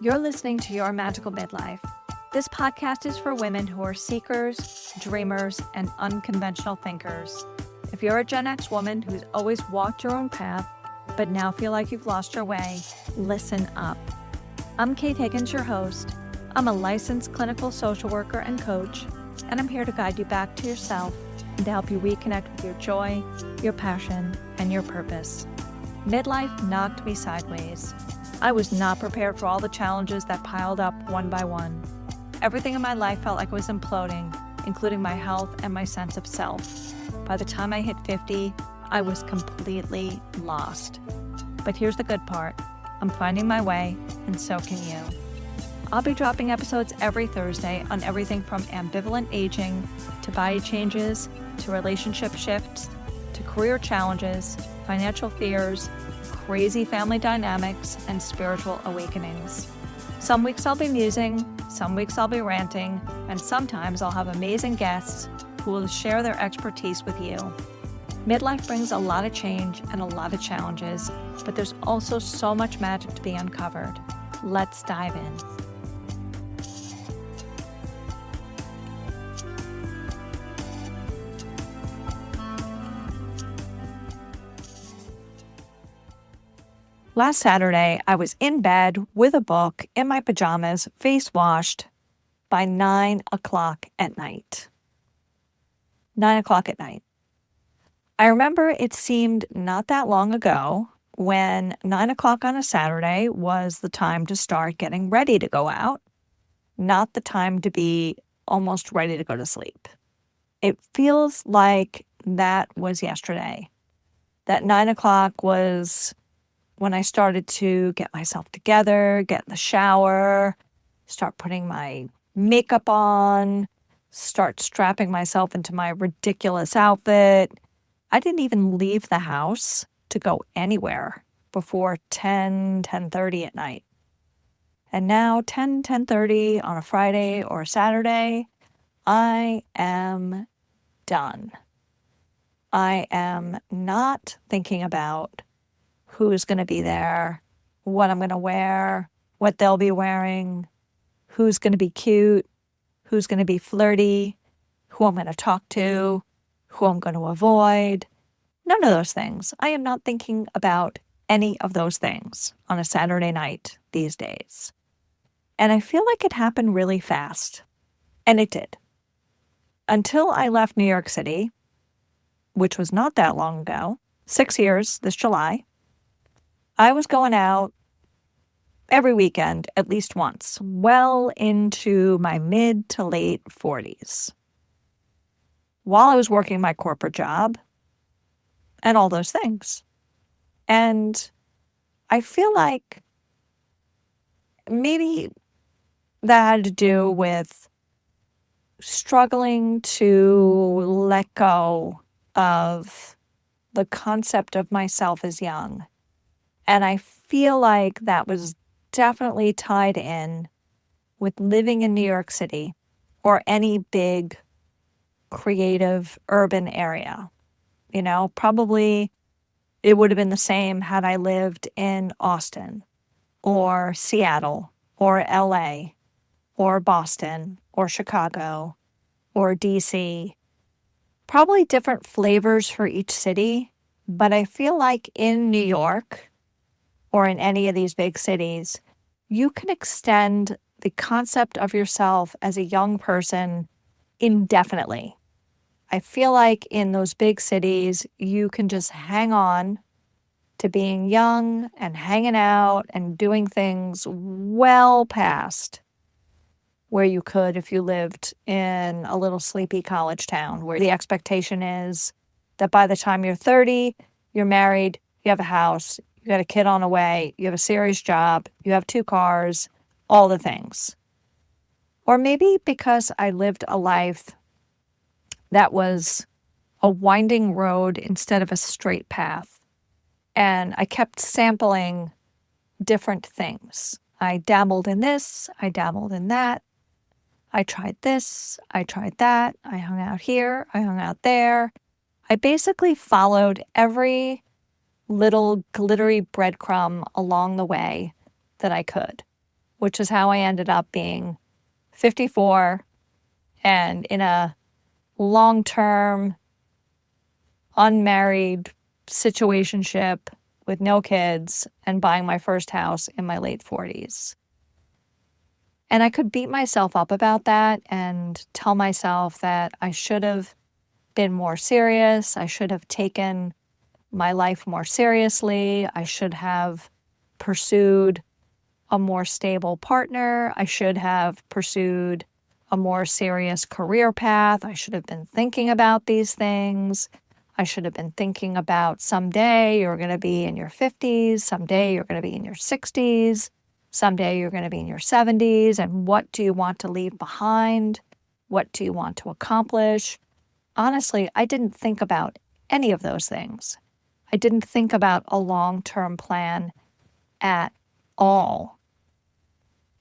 You're listening to Your Magical Midlife. This podcast is for women who are seekers, dreamers, and unconventional thinkers. If you're a Gen X woman who's always walked your own path, but now feel like you've lost your way, listen up. I'm Kate Higgins, your host. I'm a licensed clinical social worker and coach, and I'm here to guide you back to yourself and to help you reconnect with your joy, your passion, and your purpose. Midlife knocked me sideways. I was not prepared for all the challenges that piled up one by one. Everything in my life felt like it was imploding, including my health and my sense of self. By the time I hit 50, I was completely lost. But here's the good part. I'm finding my way, and so can you. I'll be dropping episodes every Thursday on everything from ambivalent aging, to body changes, to relationship shifts, to career challenges, financial fears, crazy family dynamics, and spiritual awakenings. Some weeks I'll be musing, some weeks I'll be ranting, and sometimes I'll have amazing guests who will share their expertise with you. Midlife brings a lot of change and a lot of challenges, but there's also so much magic to be uncovered. Let's dive in. Last Saturday, I was in bed with a book, in my pajamas, face washed, by 9 o'clock at night. 9 o'clock at night. I remember it seemed not that long ago when 9 o'clock on a Saturday was the time to start getting ready to go out, not the time to be almost ready to go to sleep. It feels like that was yesterday. That 9 o'clock was when I started to get myself together, get in the shower, start putting my makeup on, start strapping myself into my ridiculous outfit. I didn't even leave the house to go anywhere before 10:30 at night. And now 10:30 on a Friday or a Saturday, I am done. I am not thinking about who's going to be there, what I'm going to wear, what they'll be wearing, who's going to be cute, who's going to be flirty, who I'm going to talk to, who I'm going to avoid. None of those things. I am not thinking about any of those things on a Saturday night these days. And I feel like it happened really fast. And it did. Until I left New York City, which was not that long ago, 6 years this July, I was going out every weekend at least once, well into my mid to late 40s, while I was working my corporate job and all those things. And I feel like maybe that had to do with struggling to let go of the concept of myself as young. And I feel like that was definitely tied in with living in New York City or any big creative urban area. You know, probably it would have been the same had I lived in Austin or Seattle or LA or Boston or Chicago or DC. Probably different flavors for each city, but I feel like in New York, or in any of these big cities, you can extend the concept of yourself as a young person indefinitely. I feel like in those big cities, you can just hang on to being young and hanging out and doing things well past where you could if you lived in a little sleepy college town where the expectation is that by the time you're 30, you're married, you have a house, you got a kid on the way, you have a serious job, you have 2 cars, all the things. Or maybe because I lived a life that was a winding road instead of a straight path. And I kept sampling different things. I dabbled in this, I dabbled in that. I tried this, I tried that. I hung out here, I hung out there. I basically followed every little glittery breadcrumb along the way that I could, which is how I ended up being 54 and in a long-term, unmarried situationship with no kids and buying my first house in my late 40s. And I could beat myself up about that and tell myself that I should have been more serious. I should have taken my life more seriously. I should have pursued a more stable partner. I should have pursued a more serious career path. I should have been thinking about these things. I should have been thinking about someday you're going to be in your 50s, someday you're going to be in your 60s, someday you're going to be in your 70s, and what do you want to leave behind? What do you want to accomplish? Honestly, I didn't think about any of those things. I didn't think about a long-term plan at all.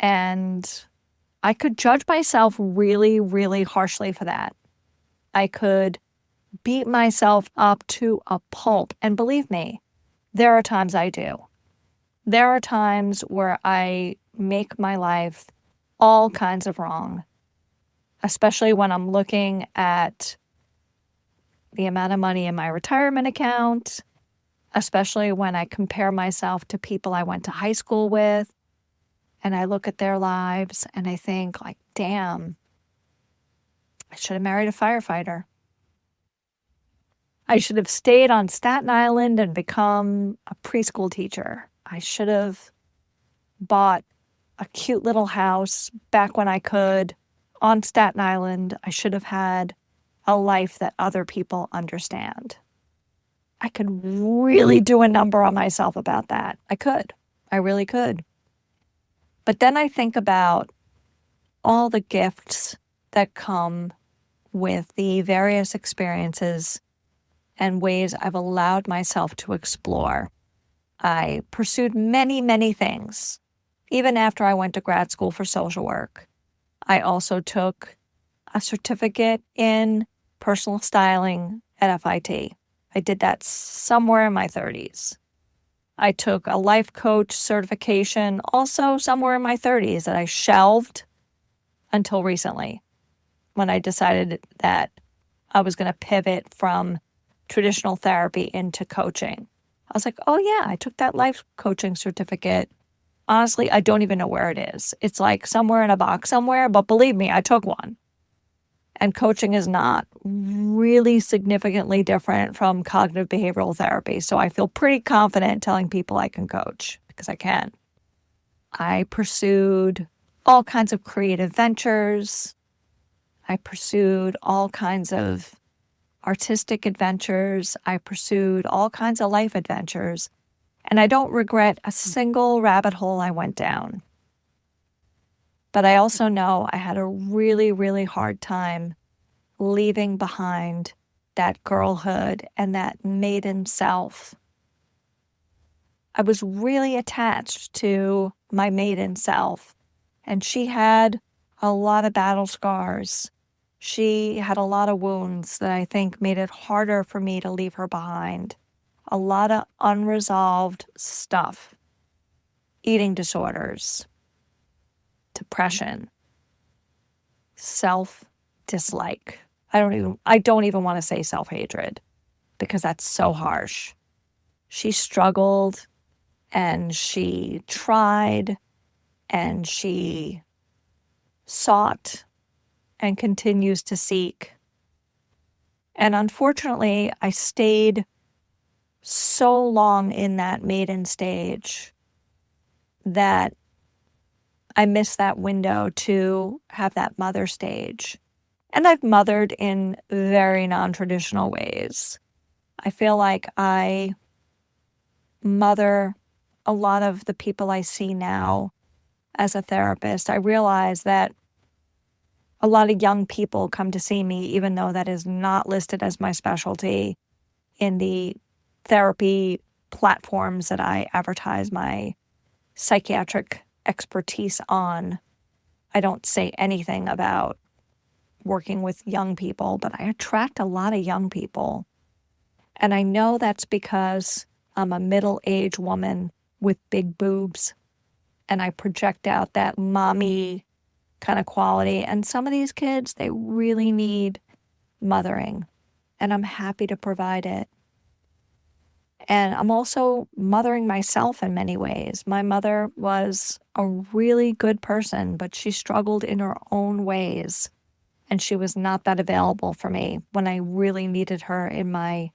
And I could judge myself really, really harshly for that. I could beat myself up to a pulp. And believe me, there are times I do. There are times where I make my life all kinds of wrong, especially when I'm looking at the amount of money in my retirement account, especially when I compare myself to people I went to high school with, and I look at their lives and I think, like, damn, I should have married a firefighter. I should have stayed on Staten Island and become a preschool teacher. I should have bought a cute little house back when I could on Staten Island. I should have had a life that other people understand. I could really do a number on myself about that. I could. I really could. But then I think about all the gifts that come with the various experiences and ways I've allowed myself to explore. I pursued many, many things. Even after I went to grad school for social work, I also took a certificate in personal styling at FIT. I did that somewhere in my 30s. I took a life coach certification also somewhere in my 30s that I shelved until recently when I decided that I was going to pivot from traditional therapy into coaching. I was like, oh yeah, I took that life coaching certificate. Honestly, I don't even know where it is. It's like somewhere in a box somewhere, but believe me, I took one. And coaching is not really significantly different from cognitive behavioral therapy. So I feel pretty confident telling people I can coach because I can. I pursued all kinds of creative ventures. I pursued all kinds of artistic adventures. I pursued all kinds of life adventures. And I don't regret a single rabbit hole I went down. But I also know I had a really, really hard time leaving behind that girlhood and that maiden self. I was really attached to my maiden self, and she had a lot of battle scars. She had a lot of wounds that I think made it harder for me to leave her behind. A lot of unresolved stuff. Eating disorders, depression, self-dislike. I don't even want to say self-hatred because that's so harsh. She struggled and she tried and she sought and continues to seek. And unfortunately, I stayed so long in that maiden stage that I missed that window to have that mother stage. And I've mothered in very non-traditional ways. I feel like I mother a lot of the people I see now as a therapist. I realize that a lot of young people come to see me, even though that is not listed as my specialty in the therapy platforms that I advertise my psychiatric expertise on. I don't say anything about working with young people, but I attract a lot of young people. And I know that's because I'm a middle-aged woman with big boobs and I project out that mommy kind of quality. And some of these kids, they really need mothering, and I'm happy to provide it. And I'm also mothering myself in many ways. My mother was a really good person, but she struggled in her own ways. And she was not that available for me when I really needed her in my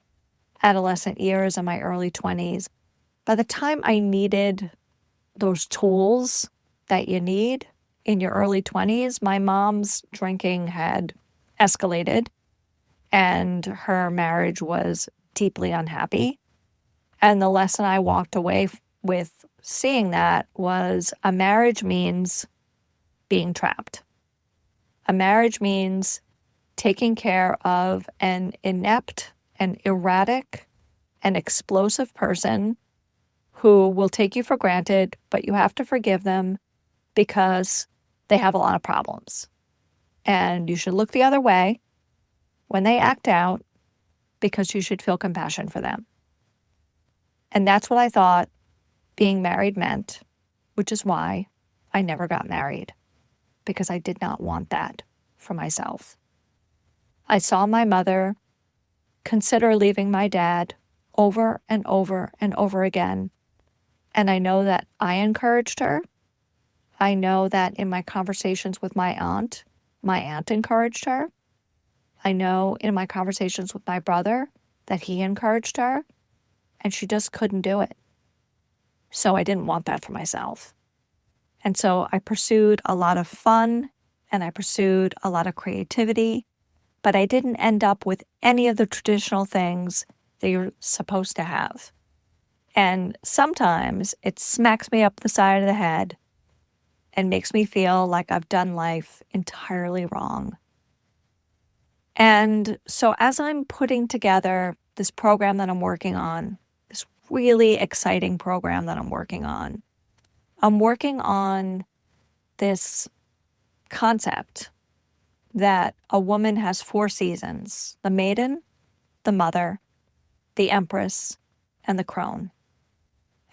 adolescent years and my early 20s. By the time I needed those tools that you need in your early 20s, my mom's drinking had escalated and her marriage was deeply unhappy. And the lesson I walked away with seeing that was a marriage means being trapped. A marriage means taking care of an inept and erratic and explosive person who will take you for granted, but you have to forgive them because they have a lot of problems. And you should look the other way when they act out because you should feel compassion for them. And that's what I thought being married meant, which is why I never got married, because I did not want that for myself. I saw my mother consider leaving my dad over and over and over again. And I know that I encouraged her. I know that in my conversations with my aunt encouraged her. I know in my conversations with my brother that he encouraged her. And she just couldn't do it. So I didn't want that for myself. And so I pursued a lot of fun and I pursued a lot of creativity, but I didn't end up with any of the traditional things that you're supposed to have. And sometimes it smacks me up the side of the head and makes me feel like I've done life entirely wrong. And so as I'm putting together this program that I'm working on, this really exciting program that I'm working on this concept that a woman has 4 seasons: the Maiden, the Mother, the Empress, and the Crone.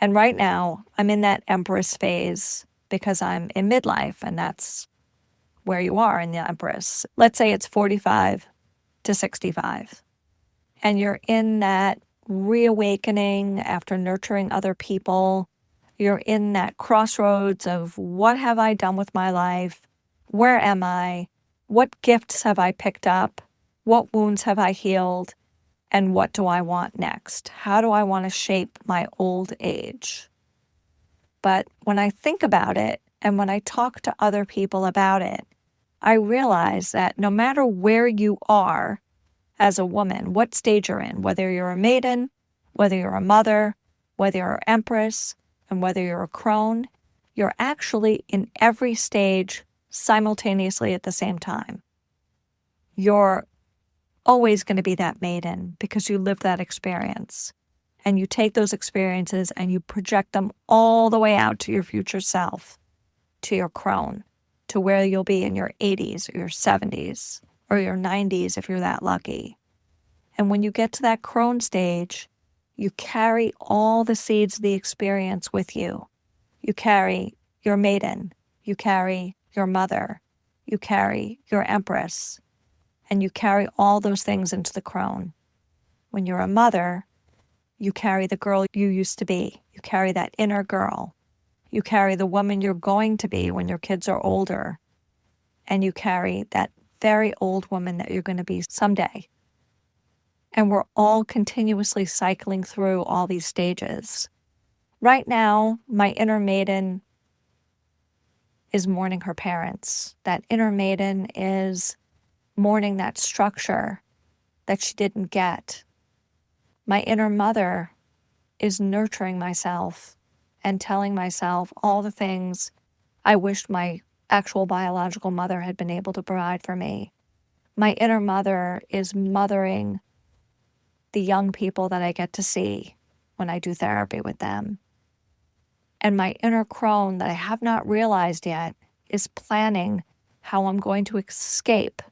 And right now, I'm in that Empress phase because I'm in midlife, and that's where you are in the Empress. Let's say it's 45 to 65. And you're in that reawakening after nurturing other people. You're in that crossroads of what have I done with my life? Where am I? What gifts have I picked up? What wounds have I healed? And what do I want next? How do I want to shape my old age? But when I think about it and when I talk to other people about it, I realize that no matter where you are as a woman, what stage you're in, whether you're a maiden, whether you're a mother, whether you're an empress, and whether you're a crone, you're actually in every stage simultaneously at the same time. You're always going to be that maiden because you lived that experience. And you take those experiences and you project them all the way out to your future self, to your crone, to where you'll be in your 80s or your 70s or your 90s if you're that lucky. And when you get to that crone stage, you carry all the seeds of the experience with you. You carry your maiden, you carry your mother, you carry your empress, and you carry all those things into the crone. When you're a mother, you carry the girl you used to be. You carry that inner girl. You carry the woman you're going to be when your kids are older. And you carry that very old woman that you're going to be someday. And we're all continuously cycling through all these stages. Right now, my inner maiden is mourning her parents. That inner maiden is mourning that structure that she didn't get. My inner mother is nurturing myself and telling myself all the things I wished my actual biological mother had been able to provide for me. My inner mother is mothering the young people that I get to see when I do therapy with them. And my inner crone that I have not realized yet is planning how I'm going to escape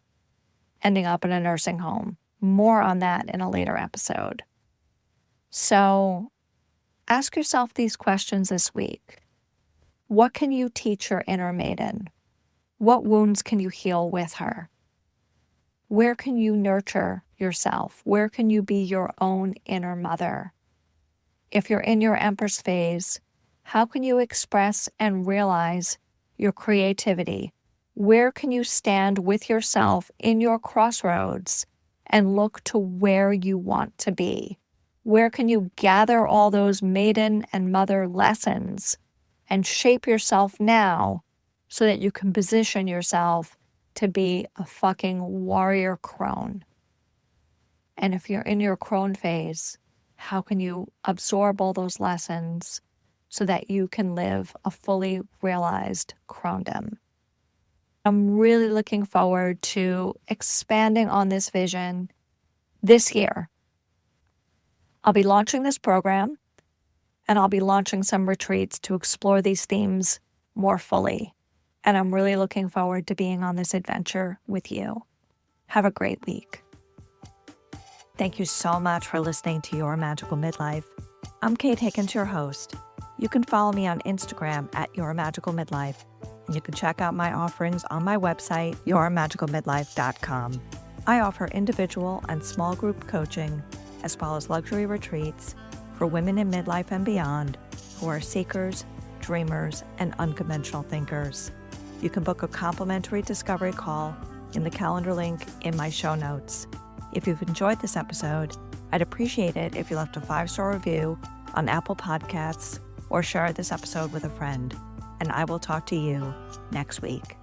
ending up in a nursing home. More on that in a later episode. So ask yourself these questions this week. What can you teach your inner maiden? What wounds can you heal with her? Where can you nurture yourself? Where can you be your own inner mother? If you're in your Empress phase, how can you express and realize your creativity? Where can you stand with yourself in your crossroads and look to where you want to be? Where can you gather all those maiden and mother lessons and shape yourself now so that you can position yourself to be a fucking warrior crone? And if you're in your crone phase, how can you absorb all those lessons so that you can live a fully realized crondom? I'm really looking forward to expanding on this vision this year. I'll be launching this program, and I'll be launching some retreats to explore these themes more fully. And I'm really looking forward to being on this adventure with you. Have a great week. Thank you so much for listening to Your Magical Midlife. I'm Kate Higgins, your host. You can follow me on Instagram at Your Magical Midlife, and you can check out my offerings on my website, yourmagicalmidlife.com. I offer individual and small group coaching, as well as luxury retreats for women in midlife and beyond who are seekers, dreamers, and unconventional thinkers. You can book a complimentary discovery call in the calendar link in my show notes. If you've enjoyed this episode, I'd appreciate it if you left a 5-star review on Apple Podcasts or share this episode with a friend. And I will talk to you next week.